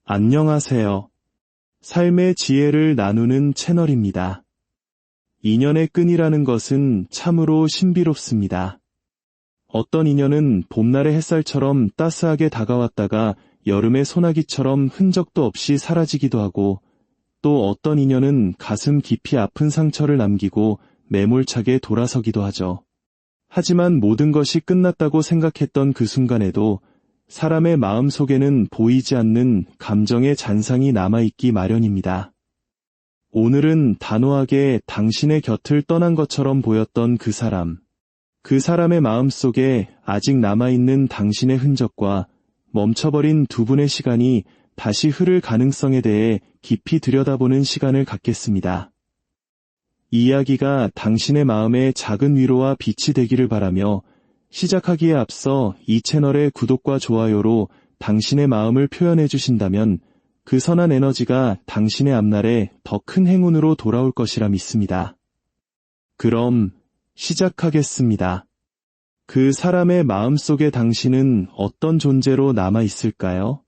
안녕하세요. 삶의 지혜를 나누는 채널입니다. 인연의 끈이라는 것은 참으로 신비롭습니다. 어떤 인연은 봄날의 햇살처럼 따스하게 다가왔다가 여름의 소나기처럼 흔적도 없이 사라지기도 하고, 또 어떤 인연은 가슴 깊이 아픈 상처를 남기고 매몰차게 돌아서기도 하죠. 하지만 모든 것이 끝났다고 생각했던 그 순간에도 사람의 마음 속에는 보이지 않는 감정의 잔상이 남아있기 마련입니다. 오늘은 단호하게 당신의 곁을 떠난 것처럼 보였던 그 사람의 마음 속에 아직 남아있는 당신의 흔적과 멈춰버린 두 분의 시간이 다시 흐를 가능성에 대해 깊이 들여다보는 시간을 갖겠습니다. 이 이야기가 당신의 마음에 작은 위로와 빛이 되기를 바라며 시작하기에 앞서 이 채널의 구독과 좋아요로 당신의 마음을 표현해 주신다면 그 선한 에너지가 당신의 앞날에 더 큰 행운으로 돌아올 것이라 믿습니다. 그럼 시작하겠습니다. 그 사람의 마음 속에 당신은 어떤 존재로 남아 있을까요?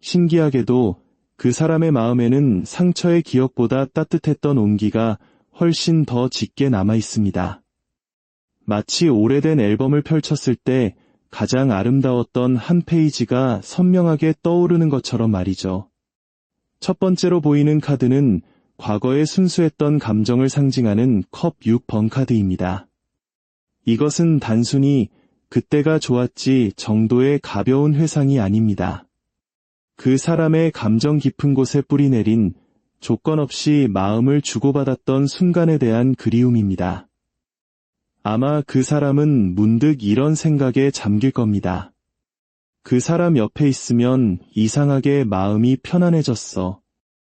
신기하게도 그 사람의 마음에는 상처의 기억보다 따뜻했던 온기가 훨씬 더 짙게 남아 있습니다. 마치 오래된 앨범을 펼쳤을 때 가장 아름다웠던 한 페이지가 선명하게 떠오르는 것처럼 말이죠. 첫 번째로 보이는 카드는 과거의 순수했던 감정을 상징하는 컵 6번 카드입니다. 이것은 단순히 그때가 좋았지 정도의 가벼운 회상이 아닙니다. 그 사람의 감정 깊은 곳에 뿌리내린 조건 없이 마음을 주고받았던 순간에 대한 그리움입니다. 아마 그 사람은 문득 이런 생각에 잠길 겁니다. 그 사람 옆에 있으면 이상하게 마음이 편안해졌어.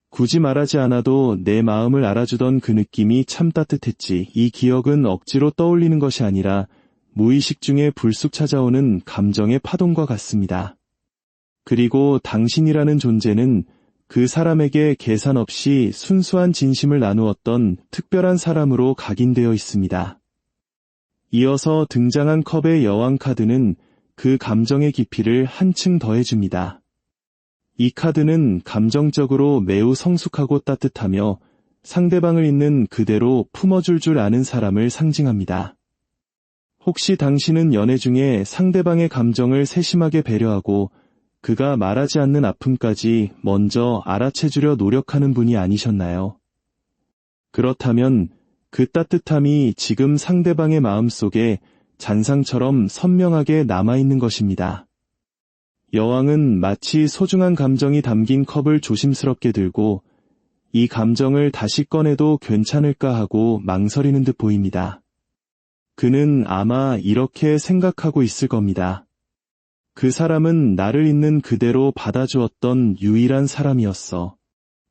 굳이 말하지 않아도 내 마음을 알아주던 그 느낌이 참 따뜻했지. 이 기억은 억지로 떠올리는 것이 아니라 무의식 중에 불쑥 찾아오는 감정의 파동과 같습니다. 그리고 당신이라는 존재는 그 사람에게 계산 없이 순수한 진심을 나누었던 특별한 사람으로 각인되어 있습니다. 이어서 등장한 컵의 여왕 카드는 그 감정의 깊이를 한층 더해줍니다. 이 카드는 감정적으로 매우 성숙하고 따뜻하며 상대방을 있는 그대로 품어줄 줄 아는 사람을 상징합니다. 혹시 당신은 연애 중에 상대방의 감정을 세심하게 배려하고 그가 말하지 않는 아픔까지 먼저 알아채주려 노력하는 분이 아니셨나요? 그렇다면 그 따뜻함이 지금 상대방의 마음속에 잔상처럼 선명하게 남아있는 것입니다. 여왕은 마치 소중한 감정이 담긴 컵을 조심스럽게 들고 이 감정을 다시 꺼내도 괜찮을까 하고 망설이는 듯 보입니다. 그는 아마 이렇게 생각하고 있을 겁니다. 그 사람은 나를 있는 그대로 받아주었던 유일한 사람이었어.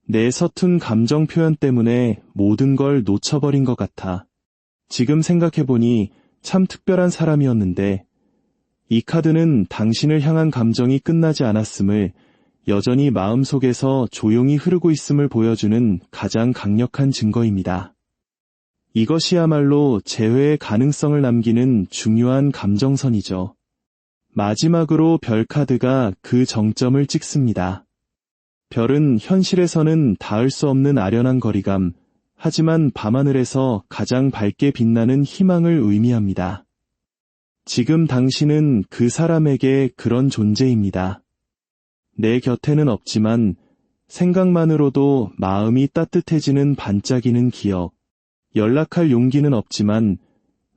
내 서툰 감정 표현 때문에 모든 걸 놓쳐버린 것 같아. 지금 생각해보니 참 특별한 사람이었는데 이 카드는 당신을 향한 감정이 끝나지 않았음을, 여전히 마음속에서 조용히 흐르고 있음을 보여주는 가장 강력한 증거입니다. 이것이야말로 재회의 가능성을 남기는 중요한 감정선이죠. 마지막으로 별 카드가 그 정점을 찍습니다. 별은 현실에서는 닿을 수 없는 아련한 거리감, 하지만 밤하늘에서 가장 밝게 빛나는 희망을 의미합니다. 지금 당신은 그 사람에게 그런 존재입니다. 내 곁에는 없지만 생각만으로도 마음이 따뜻해지는 반짝이는 기억, 연락할 용기는 없지만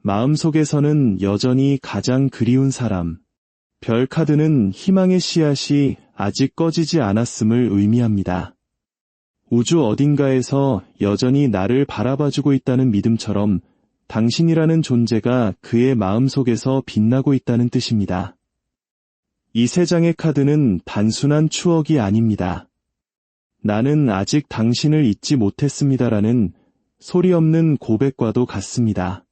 마음속에서는 여전히 가장 그리운 사람. 별 카드는 희망의 씨앗이 아직 꺼지지 않았음을 의미합니다. 우주 어딘가에서 여전히 나를 바라봐주고 있다는 믿음처럼 당신이라는 존재가 그의 마음속에서 빛나고 있다는 뜻입니다. 이 세 장의 카드는 단순한 추억이 아닙니다. 나는 아직 당신을 잊지 못했습니다라는 소리 없는 고백과도 같습니다.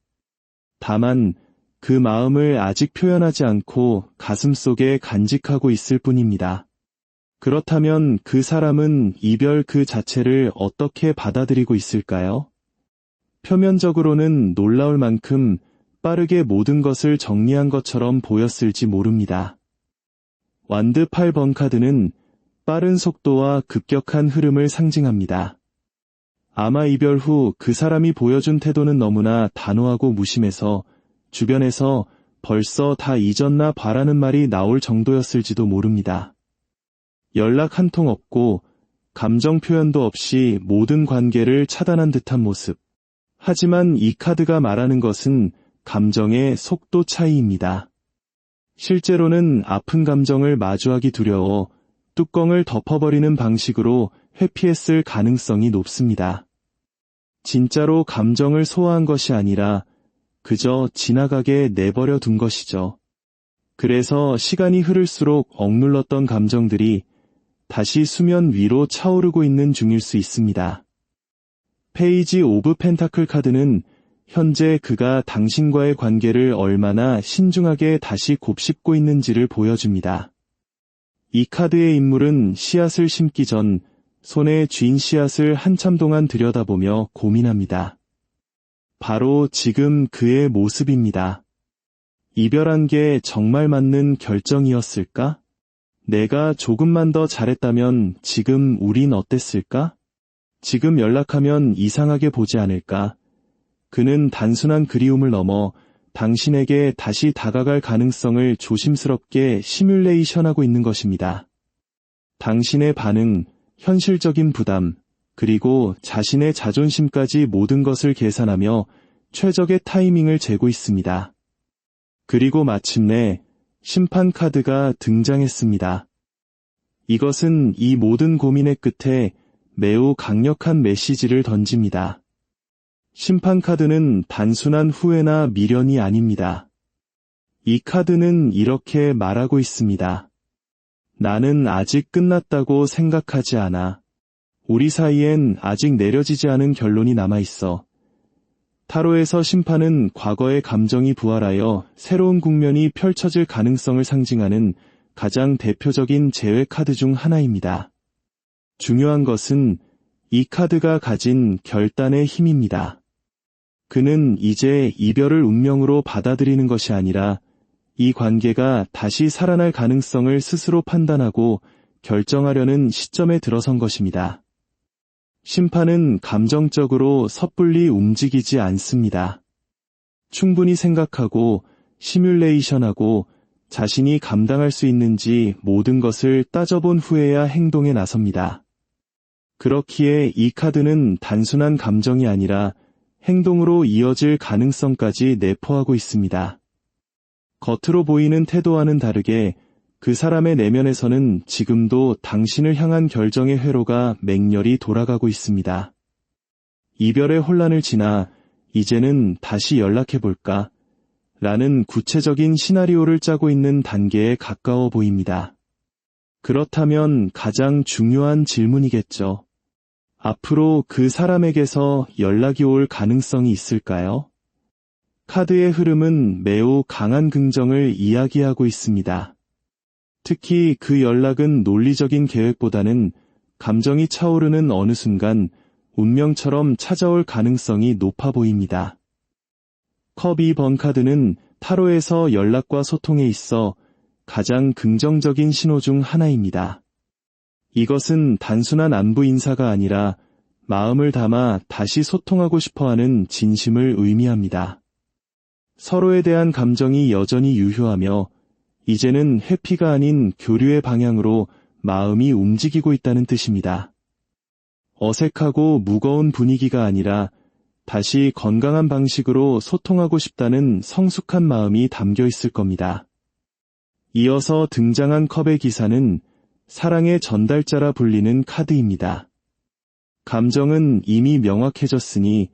다만 그 마음을 아직 표현하지 않고 가슴속에 간직하고 있을 뿐입니다. 그렇다면 그 사람은 이별 그 자체를 어떻게 받아들이고 있을까요? 표면적으로는 놀라울 만큼 빠르게 모든 것을 정리한 것처럼 보였을지 모릅니다. 완드 8번 카드는 빠른 속도와 급격한 흐름을 상징합니다. 아마 이별 후 그 사람이 보여준 태도는 너무나 단호하고 무심해서 주변에서 벌써 다 잊었나 봐라는 말이 나올 정도였을지도 모릅니다. 연락 한 통 없고 감정 표현도 없이 모든 관계를 차단한 듯한 모습. 하지만 이 카드가 말하는 것은 감정의 속도 차이입니다. 실제로는 아픈 감정을 마주하기 두려워 뚜껑을 덮어버리는 방식으로 회피했을 가능성이 높습니다. 진짜로 감정을 소화한 것이 아니라 그저 지나가게 내버려 둔 것이죠. 그래서 시간이 흐를수록 억눌렀던 감정들이 다시 수면 위로 차오르고 있는 중일 수 있습니다. 페이지 오브 펜타클 카드는 현재 그가 당신과의 관계를 얼마나 신중하게 다시 곱씹고 있는지를 보여줍니다. 이 카드의 인물은 씨앗을 심기 전 손에 쥔 씨앗을 한참 동안 들여다보며 고민합니다. 바로 지금 그의 모습입니다. 이별한 게 정말 맞는 결정이었을까? 내가 조금만 더 잘했다면 지금 우린 어땠을까? 지금 연락하면 이상하게 보지 않을까? 그는 단순한 그리움을 넘어 당신에게 다시 다가갈 가능성을 조심스럽게 시뮬레이션하고 있는 것입니다. 당신의 반응, 현실적인 부담, 그리고 자신의 자존심까지 모든 것을 계산하며 최적의 타이밍을 재고 있습니다. 그리고 마침내 심판 카드가 등장했습니다. 이것은 이 모든 고민의 끝에 매우 강력한 메시지를 던집니다. 심판 카드는 단순한 후회나 미련이 아닙니다. 이 카드는 이렇게 말하고 있습니다. 나는 아직 끝났다고 생각하지 않아. 우리 사이엔 아직 내려지지 않은 결론이 남아있어. 타로에서 심판은 과거의 감정이 부활하여 새로운 국면이 펼쳐질 가능성을 상징하는 가장 대표적인 재회 카드 중 하나입니다. 중요한 것은 이 카드가 가진 결단의 힘입니다. 그는 이제 이별을 운명으로 받아들이는 것이 아니라 이 관계가 다시 살아날 가능성을 스스로 판단하고 결정하려는 시점에 들어선 것입니다. 심판은 감정적으로 섣불리 움직이지 않습니다. 충분히 생각하고 시뮬레이션하고 자신이 감당할 수 있는지 모든 것을 따져본 후에야 행동에 나섭니다. 그렇기에 이 카드는 단순한 감정이 아니라 행동으로 이어질 가능성까지 내포하고 있습니다. 겉으로 보이는 태도와는 다르게 그 사람의 내면에서는 지금도 당신을 향한 결정의 회로가 맹렬히 돌아가고 있습니다. 이별의 혼란을 지나 이제는 다시 연락해볼까? 라는 구체적인 시나리오를 짜고 있는 단계에 가까워 보입니다. 그렇다면 가장 중요한 질문이겠죠. 앞으로 그 사람에게서 연락이 올 가능성이 있을까요? 카드의 흐름은 매우 강한 긍정을 이야기하고 있습니다. 특히 그 연락은 논리적인 계획보다는 감정이 차오르는 어느 순간 운명처럼 찾아올 가능성이 높아 보입니다. 컵 2번 카드는 타로에서 연락과 소통에 있어 가장 긍정적인 신호 중 하나입니다. 이것은 단순한 안부 인사가 아니라 마음을 담아 다시 소통하고 싶어하는 진심을 의미합니다. 서로에 대한 감정이 여전히 유효하며 이제는 회피가 아닌 교류의 방향으로 마음이 움직이고 있다는 뜻입니다. 어색하고 무거운 분위기가 아니라 다시 건강한 방식으로 소통하고 싶다는 성숙한 마음이 담겨 있을 겁니다. 이어서 등장한 컵의 기사는 사랑의 전달자라 불리는 카드입니다. 감정은 이미 명확해졌으니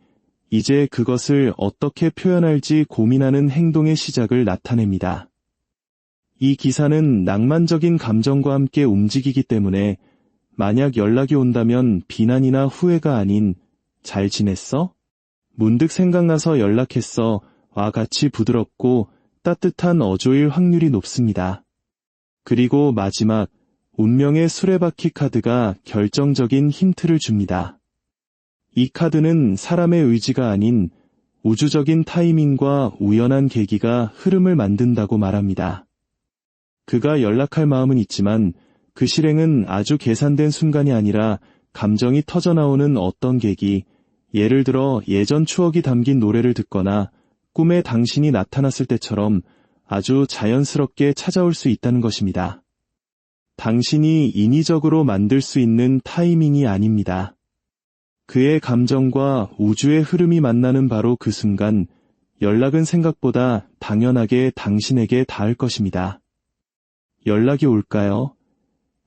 이제 그것을 어떻게 표현할지 고민하는 행동의 시작을 나타냅니다. 이 기사는 낭만적인 감정과 함께 움직이기 때문에 만약 연락이 온다면 비난이나 후회가 아닌 잘 지냈어? 문득 생각나서 연락했어 와 같이 부드럽고 따뜻한 어조일 확률이 높습니다. 그리고 마지막 운명의 수레바퀴 카드가 결정적인 힌트를 줍니다. 이 카드는 사람의 의지가 아닌 우주적인 타이밍과 우연한 계기가 흐름을 만든다고 말합니다. 그가 연락할 마음은 있지만 그 실행은 아주 계산된 순간이 아니라 감정이 터져나오는 어떤 계기, 예를 들어 예전 추억이 담긴 노래를 듣거나 꿈에 당신이 나타났을 때처럼 아주 자연스럽게 찾아올 수 있다는 것입니다. 당신이 인위적으로 만들 수 있는 타이밍이 아닙니다. 그의 감정과 우주의 흐름이 만나는 바로 그 순간, 연락은 생각보다 당연하게 당신에게 닿을 것입니다. 연락이 올까요?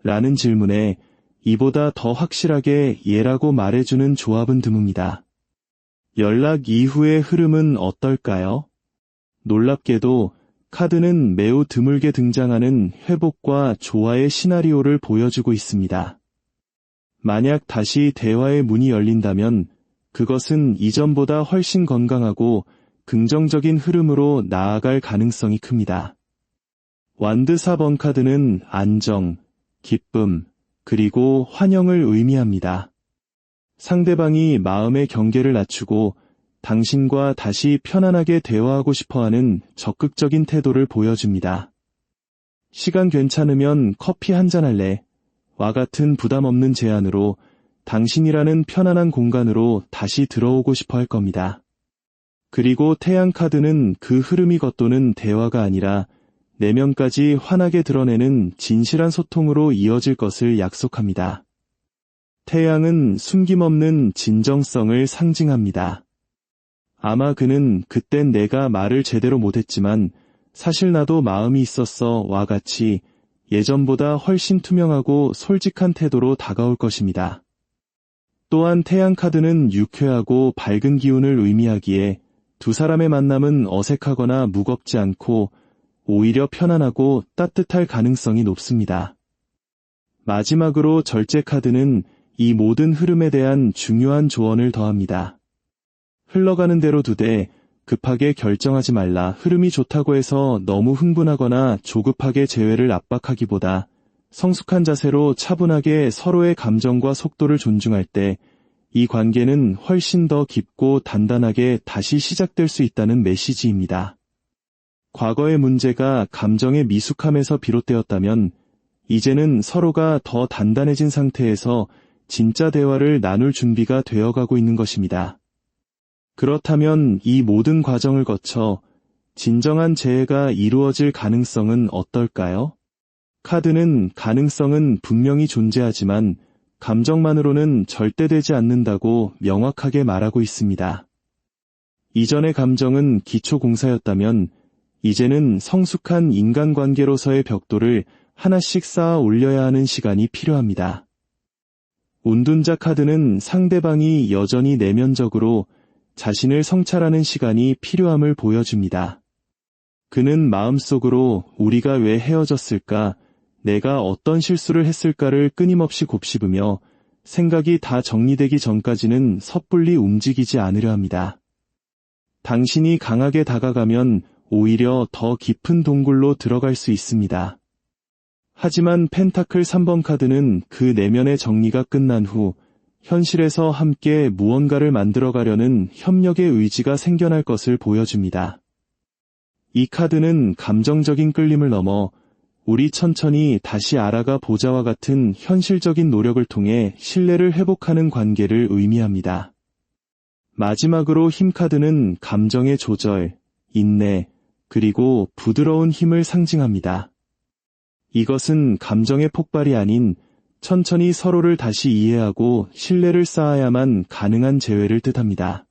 라는 질문에 이보다 더 확실하게 예라고 말해주는 조합은 드뭅니다. 연락 이후의 흐름은 어떨까요? 놀랍게도 카드는 매우 드물게 등장하는 회복과 조화의 시나리오를 보여주고 있습니다. 만약 다시 대화의 문이 열린다면 그것은 이전보다 훨씬 건강하고 긍정적인 흐름으로 나아갈 가능성이 큽니다. 완드 4번 카드는 안정, 기쁨, 그리고 환영을 의미합니다. 상대방이 마음의 경계를 낮추고 당신과 다시 편안하게 대화하고 싶어하는 적극적인 태도를 보여줍니다. 시간 괜찮으면 커피 한잔 할래? 와 같은 부담 없는 제안으로 당신이라는 편안한 공간으로 다시 들어오고 싶어 할 겁니다. 그리고 태양 카드는 그 흐름이 겉도는 대화가 아니라 내면까지 환하게 드러내는 진실한 소통으로 이어질 것을 약속합니다. 태양은 숨김없는 진정성을 상징합니다. 아마 그는 그땐 내가 말을 제대로 못했지만 사실 나도 마음이 있었어 와 같이 예전보다 훨씬 투명하고 솔직한 태도로 다가올 것입니다. 또한 태양 카드는 유쾌하고 밝은 기운을 의미하기에 두 사람의 만남은 어색하거나 무겁지 않고 오히려 편안하고 따뜻할 가능성이 높습니다. 마지막으로 절제 카드는 이 모든 흐름에 대한 중요한 조언을 더합니다. 흘러가는 대로 두되 급하게 결정하지 말라. 흐름이 좋다고 해서 너무 흥분하거나 조급하게 재회를 압박하기보다 성숙한 자세로 차분하게 서로의 감정과 속도를 존중할 때 이 관계는 훨씬 더 깊고 단단하게 다시 시작될 수 있다는 메시지입니다. 과거의 문제가 감정의 미숙함에서 비롯되었다면 이제는 서로가 더 단단해진 상태에서 진짜 대화를 나눌 준비가 되어가고 있는 것입니다. 그렇다면 이 모든 과정을 거쳐 진정한 재해가 이루어질 가능성은 어떨까요? 카드는 가능성은 분명히 존재하지만 감정만으로는 절대 되지 않는다고 명확하게 말하고 있습니다. 이전의 감정은 기초공사였다면 이제는 성숙한 인간관계로서의 벽돌을 하나씩 쌓아 올려야 하는 시간이 필요합니다. 운둔자 카드는 상대방이 여전히 내면적으로 자신을 성찰하는 시간이 필요함을 보여줍니다. 그는 마음속으로 우리가 왜 헤어졌을까, 내가 어떤 실수를 했을까를 끊임없이 곱씹으며 생각이 다 정리되기 전까지는 섣불리 움직이지 않으려 합니다. 당신이 강하게 다가가면 오히려 더 깊은 동굴로 들어갈 수 있습니다. 하지만 펜타클 3번 카드는 그 내면의 정리가 끝난 후 현실에서 함께 무언가를 만들어가려는 협력의 의지가 생겨날 것을 보여줍니다. 이 카드는 감정적인 끌림을 넘어 우리 천천히 다시 알아가 보자와 같은 현실적인 노력을 통해 신뢰를 회복하는 관계를 의미합니다. 마지막으로 힘 카드는 감정의 조절, 인내, 그리고 부드러운 힘을 상징합니다. 이것은 감정의 폭발이 아닌 천천히 서로를 다시 이해하고 신뢰를 쌓아야만 가능한 재회를 뜻합니다.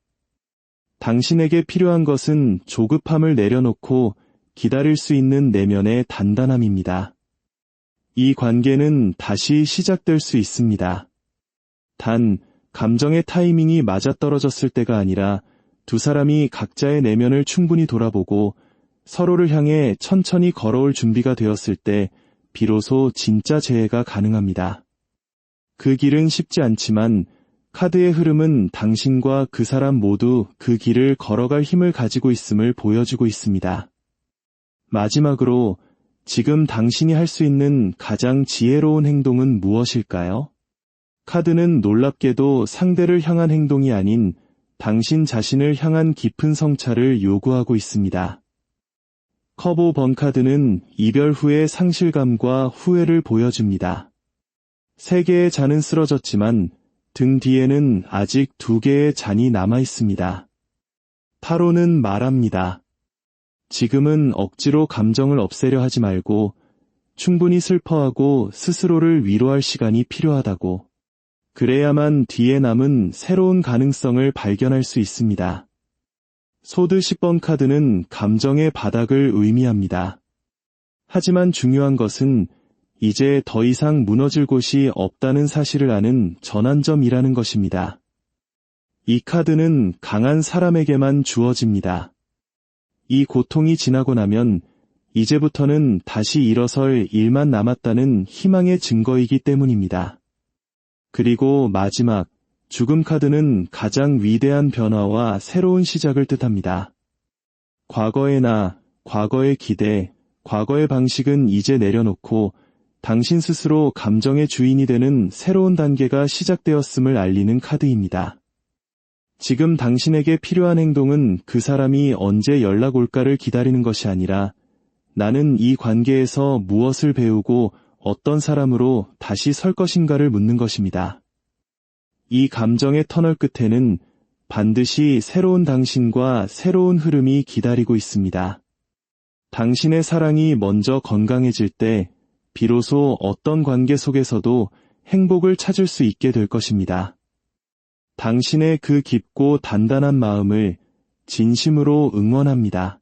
당신에게 필요한 것은 조급함을 내려놓고 기다릴 수 있는 내면의 단단함입니다. 이 관계는 다시 시작될 수 있습니다. 단, 감정의 타이밍이 맞아떨어졌을 때가 아니라 두 사람이 각자의 내면을 충분히 돌아보고 서로를 향해 천천히 걸어올 준비가 되었을 때 비로소 진짜 재해가 가능합니다. 그 길은 쉽지 않지만 카드의 흐름은 당신과 그 사람 모두 그 길을 걸어갈 힘을 가지고 있음을 보여주고 있습니다. 마지막으로 지금 당신이 할 수 있는 가장 지혜로운 행동은 무엇일까요? 카드는 놀랍게도 상대를 향한 행동이 아닌 당신 자신을 향한 깊은 성찰을 요구하고 있습니다. 커브 5번 카드는 이별 후의 상실감과 후회를 보여줍니다. 3개의 잔은 쓰러졌지만 등 뒤에는 아직 2개의 잔이 남아 있습니다. 타로는 말합니다. 지금은 억지로 감정을 없애려 하지 말고 충분히 슬퍼하고 스스로를 위로할 시간이 필요하다고. 그래야만 뒤에 남은 새로운 가능성을 발견할 수 있습니다. 소드 10번 카드는 감정의 바닥을 의미합니다. 하지만 중요한 것은 이제 더 이상 무너질 곳이 없다는 사실을 아는 전환점이라는 것입니다. 이 카드는 강한 사람에게만 주어집니다. 이 고통이 지나고 나면 이제부터는 다시 일어설 일만 남았다는 희망의 증거이기 때문입니다. 그리고 마지막, 죽음 카드는 가장 위대한 변화와 새로운 시작을 뜻합니다. 과거의 나, 과거의 기대, 과거의 방식은 이제 내려놓고 당신 스스로 감정의 주인이 되는 새로운 단계가 시작되었음을 알리는 카드입니다. 지금 당신에게 필요한 행동은 그 사람이 언제 연락 올까를 기다리는 것이 아니라 나는 이 관계에서 무엇을 배우고 어떤 사람으로 다시 설 것인가를 묻는 것입니다. 이 감정의 터널 끝에는 반드시 새로운 당신과 새로운 흐름이 기다리고 있습니다. 당신의 사랑이 먼저 건강해질 때 비로소 어떤 관계 속에서도 행복을 찾을 수 있게 될 것입니다. 당신의 그 깊고 단단한 마음을 진심으로 응원합니다.